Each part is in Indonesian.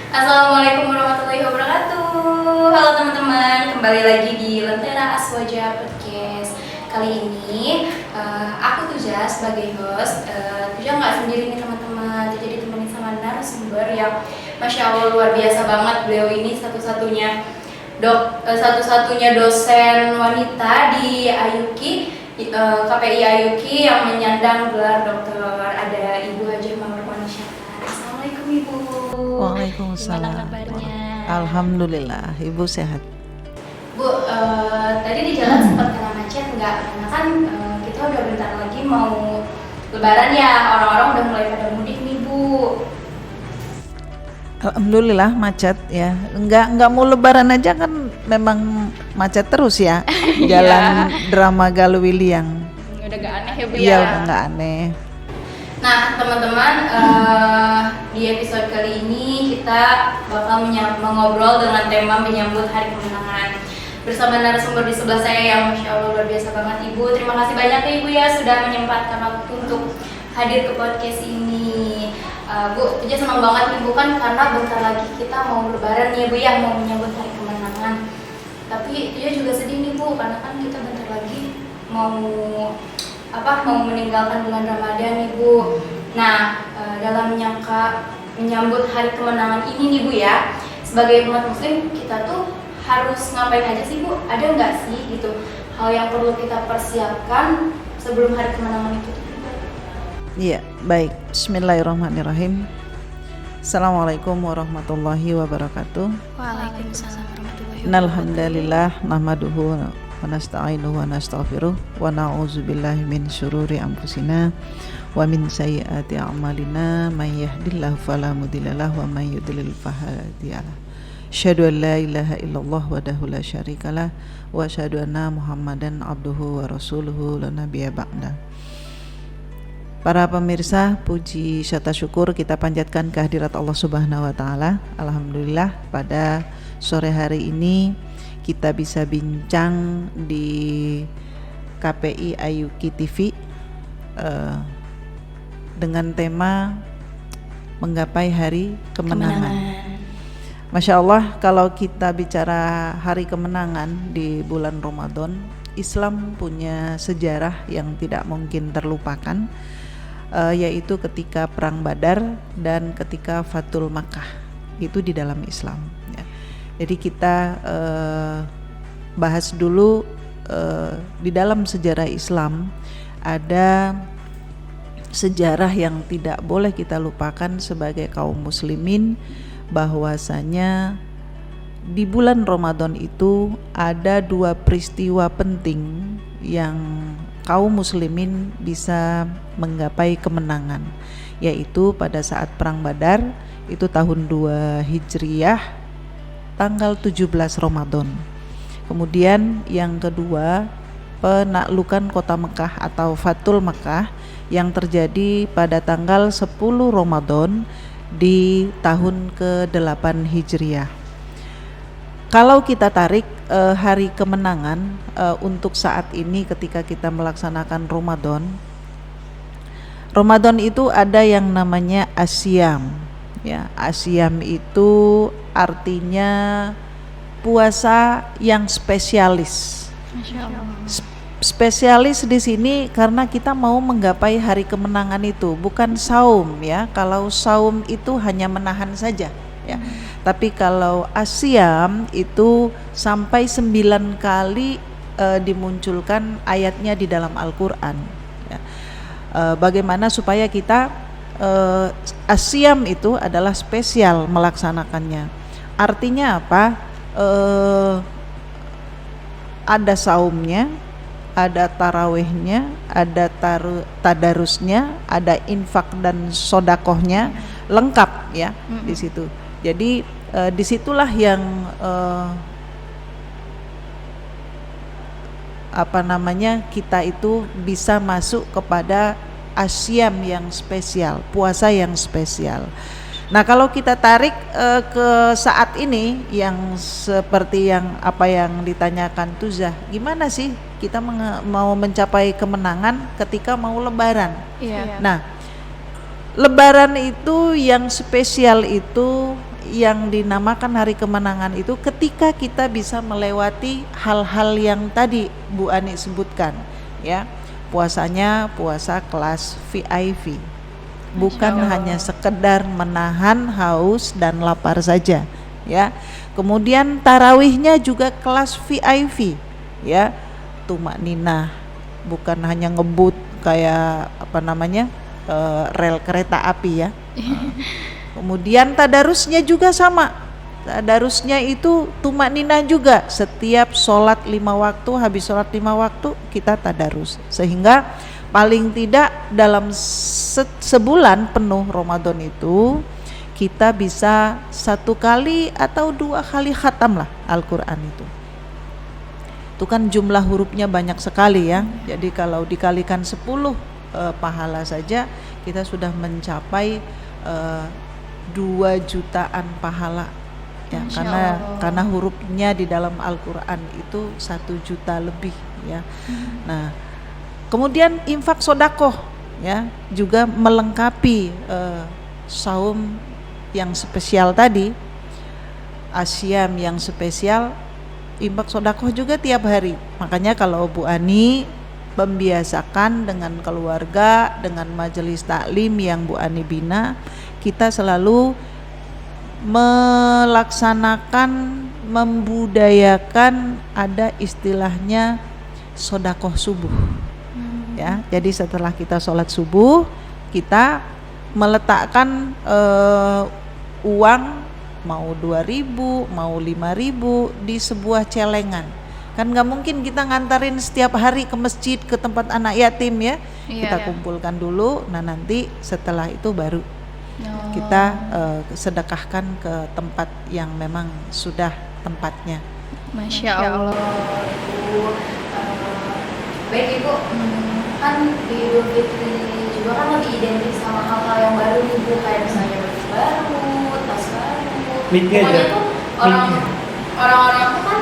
Assalamualaikum warahmatullahi wabarakatuh. Halo teman-teman, kembali lagi di Lentera Aswaja Podcast. Kali ini aku Tuja sebagai host. Tuja nggak sendiri nih teman-teman, Tuja ditemani sama narasumber yang Masya Allah luar biasa banget. Beliau ini satu-satunya dosen wanita di IUKI, KPI IUKI yang menyandang gelar dokter. Ada Ibu Hajah Mawar Syahran. Assalamualaikum Ibu. Waalaikumsalam. Gimana kabarnya? Alhamdulillah, Ibu sehat. Bu, tadi di jalan sempat kena macet nggak? Karena kan kita udah bentar lagi mau Lebaran ya, orang-orang udah mulai pada mudik nih Bu. Alhamdulillah macet ya. Enggak mau Lebaran aja kan memang macet terus ya. Jalan Drama Galuwiliang. Udah gak aneh ya Bu Iya, ya? udah enggak aneh. Nah teman-teman, di episode kali ini kita bakal mengobrol dengan tema menyambut Hari Kemenangan bersama narasumber di sebelah saya yang Masya Allah luar biasa banget Ibu. Terima kasih banyak ya Ibu ya sudah menyempatkan waktu untuk hadir ke podcast ini. Bu, Tuja senang banget nih Bu, kan karena bentar lagi kita mau Lebaran nih Bu ya, mau menyambut Hari Kemenangan. Tapi Tuja juga sedih nih Bu, karena kan kita bentar lagi mau meninggalkan bulan Ramadan nih Bu. Nah, dalam menyambut Hari Kemenangan ini nih Bu ya, sebagai umat muslim kita tuh harus ngapain aja sih Bu? Ada nggak sih gitu hal yang perlu kita persiapkan sebelum Hari Kemenangan itu? Iya, baik. Bismillahirrahmanirrahim. Assalamualaikum warahmatullahi wabarakatuh. Waalaikumsalam warahmatullahi wabarakatuh. Innalhamdalillah nahmaduhu wa nasta'inuhu wa nastaghfiruh wa na'udzubillahi min syururi anfusina wa min sayyiati a'malina may yahdihillahu fala mudhillalah wa may yudlil fala hadiyalah. Asyhadu an la ilaha illallah wahdahu la syarikalah wa asyhadu anna Muhammadan abduhu wa rasuluhu la nabiyya ba'da. Para pemirsa, puji serta syukur kita panjatkan kehadirat Allah Subhanahu wa taala. Alhamdulillah pada sore hari ini kita bisa bincang di KPI IUKI TV dengan tema menggapai hari kemenangan. Masya Allah, kalau kita bicara hari kemenangan di bulan Ramadan, Islam punya sejarah yang tidak mungkin terlupakan, yaitu ketika Perang Badar dan ketika Fathul Makkah, itu di dalam Islam ya. Jadi kita bahas dulu di dalam sejarah Islam ada sejarah yang tidak boleh kita lupakan sebagai kaum muslimin, bahwasanya di bulan Ramadan itu ada dua peristiwa penting yang kaum muslimin bisa menggapai kemenangan, yaitu pada saat Perang Badar itu tahun 2 Hijriyah tanggal 17 Ramadan. Kemudian yang kedua, penaklukan kota Mekah atau Fathul Makkah yang terjadi pada tanggal 10 Ramadan di tahun ke-8 Hijriyah. Kalau kita tarik hari kemenangan untuk saat ini ketika kita melaksanakan Ramadan itu ada yang namanya asyam ya. Asyam itu artinya puasa yang spesialis. Masya Allah. Spesialis di sini karena kita mau menggapai hari kemenangan itu, bukan saum ya. Kalau saum itu hanya menahan saja ya. Tapi kalau asyam itu sampai 9 kali dimunculkan ayatnya di dalam Al-Qur'an ya. Bagaimana supaya kita asyam itu adalah spesial melaksanakannya. Artinya apa? Ada saumnya, ada tarawihnya, ada tadarusnya, ada infak dan sodakohnya, lengkap ya di situ. Jadi disitulah yang kita itu bisa masuk kepada asyam yang spesial, puasa yang spesial. Nah, kalau kita tarik ke saat ini yang seperti yang ditanyakan Tuzah, gimana sih kita mau mencapai kemenangan ketika mau Lebaran? Iya. Nah, Lebaran itu yang spesial itu yang dinamakan hari kemenangan itu ketika kita bisa melewati hal-hal yang tadi Bu Ani sebutkan, ya. Puasanya puasa kelas VIP, bukan hanya sekedar menahan haus dan lapar saja, ya. Kemudian tarawihnya juga kelas VIP, ya. Tumak ninah, bukan hanya ngebut kayak rel kereta api, ya. Kemudian tadarusnya juga sama. Tadarusnya itu tumak ninah juga. Setiap sholat 5 waktu, habis sholat 5 waktu kita tadarus. Sehingga paling tidak dalam sebulan penuh Ramadan itu kita bisa 1 kali atau 2 kali khatam lah Al-Quran itu. Itu kan jumlah hurufnya banyak sekali, ya. Jadi kalau dikalikan 10 pahala saja kita sudah mencapai 2 jutaan pahala, ya. Karena hurufnya di dalam Al-Quran itu 1 juta lebih, ya. Nah, kemudian infak sodakoh, ya, juga melengkapi saum yang spesial tadi, asyam yang spesial. Infak sodakoh juga tiap hari. Makanya kalau Bu Ani membiasakan dengan keluarga, dengan majelis taklim yang Bu Ani bina, kita selalu melaksanakan, membudayakan ada istilahnya sodakoh subuh, ya. Jadi setelah kita sholat subuh, kita meletakkan uang mau 2.000, mau 5.000 di sebuah celengan. Kan nggak mungkin kita ngantarin setiap hari ke masjid, ke tempat anak yatim, ya. Kita kumpulkan dulu, nah nanti setelah itu baru kita sedekahkan ke tempat yang memang sudah tempatnya. Masya Allah. Ibu, baik Ibu, kan di Idul Fitri juga kan lebih identik sama hal-hal yang baru nih Bu, kayak misalnya baju baru, tas baru. Pokoknya tuh orang-orang tuh kan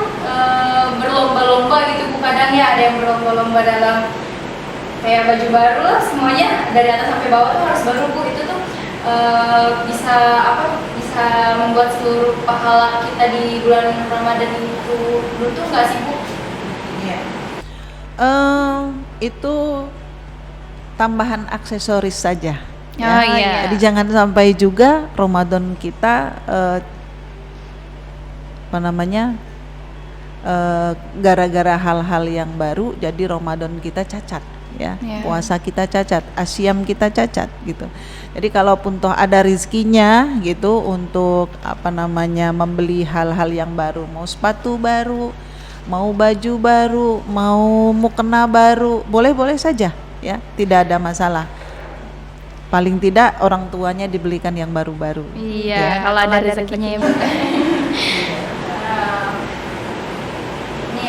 berlomba-lomba gitu Bu, kadang ya ada yang berlomba-lomba dalam kayak baju baru lah, semuanya dari atas sampai bawah tuh harus baru Bu. Itu tuh bisa membuat seluruh pahala kita di bulan Ramadan itu beruntung nggak sih Bu? Iya. Itu tambahan aksesoris saja. Iya. Jadi jangan sampai juga Ramadan kita gara-gara hal-hal yang baru jadi Ramadan kita cacat, ya. Puasa kita cacat, asyam kita cacat gitu. Jadi kalaupun toh ada rizkinya gitu untuk membeli hal-hal yang baru, mau sepatu baru, mau baju baru, mau mukena baru, boleh-boleh saja, ya, tidak ada masalah. Paling tidak orang tuanya dibelikan yang baru-baru. Iya, ya. kalau ada rezekinya ya Bu. Ini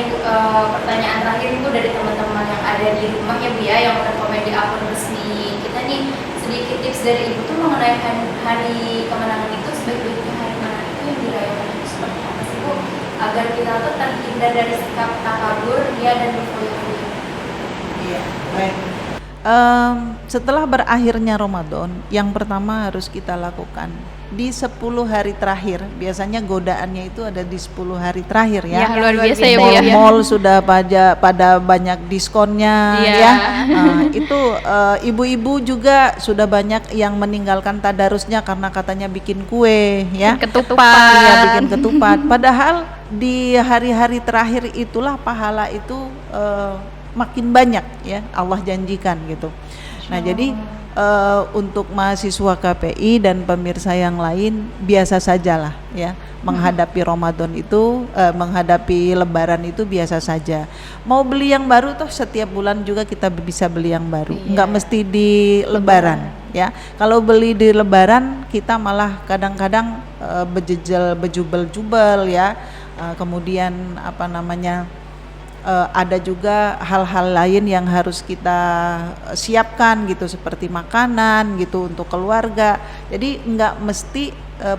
pertanyaan terakhir Bu dari teman-teman yang ada di rumah ya Bu, ya, yang berkomen di akun resmi kita nih. Sedikit tips dari Ibu tuh mengenai hari kemenangan itu, sebaik-baiknya hari kemenangan itu yang dirayakan itu seperti apa sih Bu, agar kita tuh terhindar dari sikap takabur, ria, dan berfoya-foya. Iya, baik. Setelah berakhirnya Ramadan, yang pertama harus kita lakukan di 10 hari terakhir. Biasanya godaannya itu ada di 10 hari terakhir, ya. Ya, luar biasa ya Bu, ya. Mall sudah pada banyak diskonnya, ya. Itu ibu-ibu juga sudah banyak yang meninggalkan tadarusnya karena katanya bikin kue, ya. Ketupat. Iya, bikin ketupat. Padahal di hari-hari terakhir itulah pahala itu makin banyak, ya, Allah janjikan gitu. Nah, jadi untuk mahasiswa KPI dan pemirsa yang lain biasa sajalah, ya, menghadapi Ramadan itu, menghadapi Lebaran itu biasa saja. Mau beli yang baru toh setiap bulan juga kita bisa beli yang baru, nggak mesti di Lebaran, ya. Kalau beli di Lebaran kita malah kadang-kadang bejubel-jubel, ya. Kemudian ada juga hal-hal lain yang harus kita siapkan gitu, seperti makanan gitu untuk keluarga. Jadi nggak mesti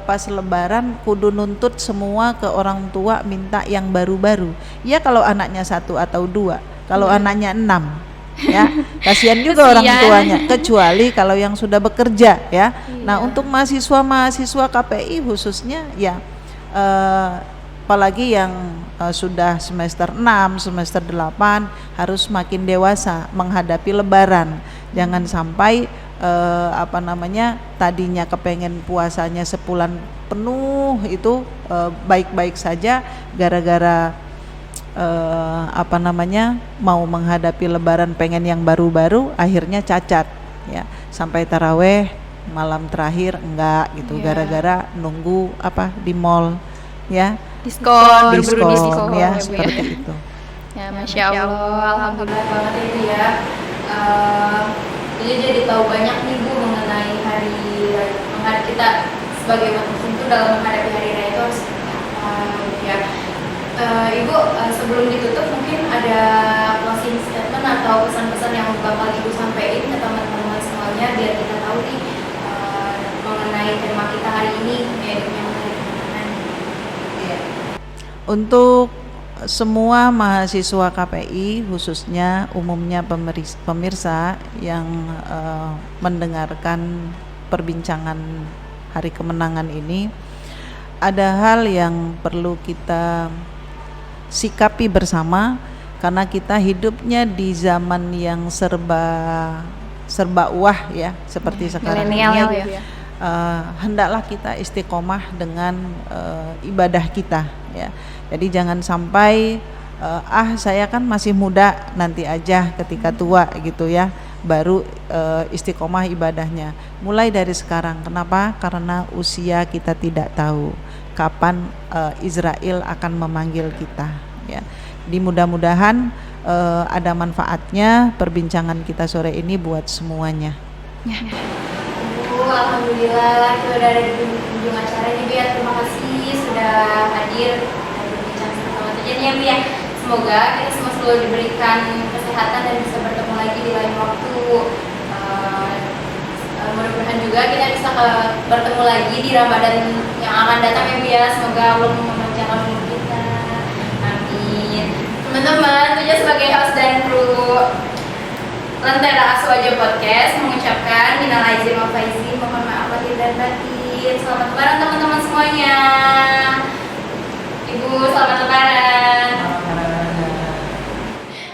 pas Lebaran kudu nuntut semua ke orang tua minta yang baru-baru. Ya kalau anaknya 1 atau 2, kalau anaknya 6 ya. Kasihan juga orang Kasihan. tuanya, kecuali kalau yang sudah bekerja ya. Nah, untuk mahasiswa KPI khususnya ya, apalagi yang sudah semester 6, semester 8 harus makin dewasa menghadapi lebaran. Jangan sampai tadinya kepengen puasanya sebulan penuh itu baik-baik saja, gara-gara mau menghadapi lebaran pengen yang baru-baru, akhirnya cacat ya, sampai taraweh malam terakhir enggak gitu, gara-gara nunggu di mall ya, Diskon, berburu diskon ya, Bu seperti itu. Ya, Masya Allah, Alhamdulillah banget itu ya. Jadi tahu banyak nih Bu mengenai hari kita sebagai umat muslim itu dalam menghadapi hari raya itu harus seperti apa gitu ya. Ibu, sebelum ditutup mungkin ada closing statement atau pesan-pesan yang bakal Ibu sampaikan ke teman-teman semuanya biar kita tahu nih mengenai tema kita hari ini, yaitu yang hari kemenangan. Untuk semua mahasiswa KPI, khususnya umumnya pemirsa yang mendengarkan perbincangan hari kemenangan ini, ada hal yang perlu kita sikapi bersama, karena kita hidupnya di zaman yang serba wah ya, seperti sekarang ini. Milenial ya. Hendaklah kita istiqomah dengan ibadah kita ya. Jadi jangan sampai saya kan masih muda, nanti aja ketika tua gitu ya baru istiqomah ibadahnya. Mulai dari sekarang. Kenapa? Karena usia kita tidak tahu kapan Israel akan memanggil kita ya. Di mudah-mudahan ada manfaatnya perbincangan kita sore ini buat semuanya. Alhamdulillah kita udah ada di ujung acara ini Bu ya. Terima kasih sudah hadir berbincang sama Tujan ya Bu ya. Semoga kita semua selalu diberikan kesehatan dan bisa bertemu lagi di lain waktu. Mudah-mudahan juga kita bisa bertemu lagi di Ramadan yang akan datang ya Bu ya. Semoga Allah memanjangkan umur kita. Amin. Teman-teman, Tujan sebagai host dan kru Lentera Aswaja Podcast mengucapkan minal aizin wal faizin, mohon maaf lahir dan batin. Selamat lebaran teman-teman semuanya. Ibu, selamat lebaran.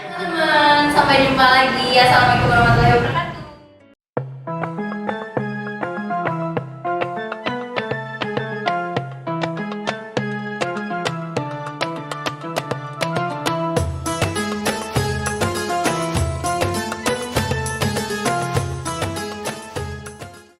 Teman-teman, sampai jumpa lagi. Assalamualaikum